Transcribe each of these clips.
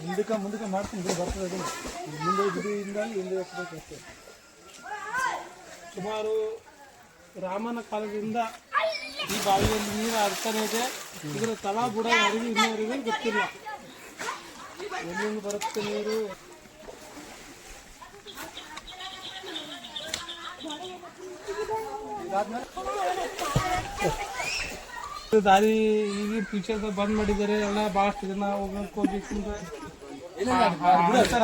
ಹಿಂದಕ್ಕೆ ಮುಂದಕ್ಕೆ ಮಾಡ್ತೀನಿ ಬರ್ತದೆ ಅದು ಮುಂದೆ ಗುಡಿಯಿಂದಾಗಿ ಹಿಂದೆ ಹಚ್ಚಬೇಕು ಅಷ್ಟೇ. ಸುಮಾರು ರಾಮನ ಕಾಲದಿಂದ ಈ ಬಾವಿಯಲ್ಲಿ ನೀರು ಹರ್ತಾನೆ ಇದೆ. ಇದರ ತಲಾ ಬುಡ ಅರಿವು ಇನ್ನವರೆಗೂ ಗೊತ್ತಿಲ್ಲ, ಎಲ್ಲಿಂದ ಬರುತ್ತೆ ನೀರು. ದಾರಿ ಈಗ ಫ್ಯೂಚರ್ ಬಂದ್ ಮಾಡಿದ್ದಾರೆ. ಎಲ್ಲ ಬಹಳಷ್ಟು ಜನ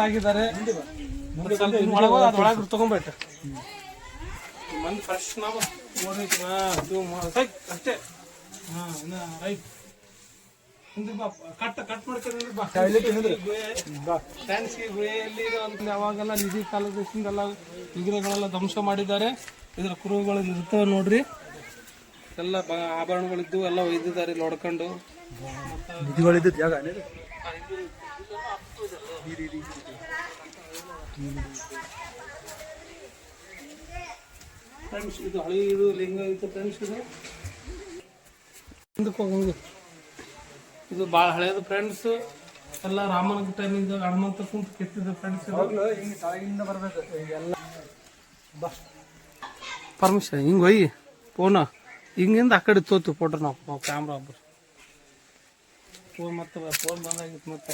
ಆಗಿದ್ದಾರೆ. ಒಳಗೆ ತಗೊಂಡ್ಬಿಟ್ಟು ಮಂದಿ ಫ್ರೆಶ್ ನಾವು ಅಷ್ಟೇ. ರೈಟ್ ಕಟ್ ಮಾಡ್ಕೊಂಡು ಗುಹೆಯಲ್ಲಿ ಯಾವಾಗೆಲ್ಲ ನಿಧಿ ಕಾಲದಿಂದೆಲ್ಲ ವಿಗ್ರಹಗಳೆಲ್ಲ ಧ್ವಂಸ ಮಾಡಿದ್ದಾರೆ. ಇದರ ಕುರುಹುಗಳು ಇರ್ತವೆ ನೋಡ್ರಿ, ಎಲ್ಲ ಆಭರಣಗಳಿದ್ದು ಎಲ್ಲ ಒಯ್ದಿದ್ದಾರೆ ಇಲ್ಲಿ ಹೊಡ್ಕೊಂಡು. ನಿಧಿಗಳಿದ್ದು ಜಾಗ ಫ್ರೆಂಡ್ಸ್, ಇದು ಹಳಿ ಇದು ಲಿಂಗ ಇತ್ತು ಫ್ರೆಂಡ್ಸ್. ಇದು ಹಿಂದಕ್ಕೆ ಹೋಗಂಗೆ ಇದು ಭಾಳ ಹಳೇದು ಫ್ರೆಂಡ್ಸ್. ಎಲ್ಲ ರಾಮನ ಟೈಮಿಂದ ಹನುಮಂತ ಕುಂತು ಕೆತ್ತಿದ ಫ್ರೆಂಡ್ಸ್. ಹಿಂಗೆ ಬರ್ಬೇಕು ಎಲ್ಲ ಪರ್ಮಿಷನ್ ಹಿಂಗೆ ಒಯ್ಯಿ ಫೋನ ಹಿಂಗಿಂದ ಆ ಕಡೆ ತೋತು ಫೋಟೋ ನಾವು ಕ್ಯಾಮ್ರಾ ಒಬ್ಬರು ಫೋನ್ ಮತ್ತೆ ಫೋನ್ ಬಂದಾಗಿತ್ತು. ಮತ್ತೆ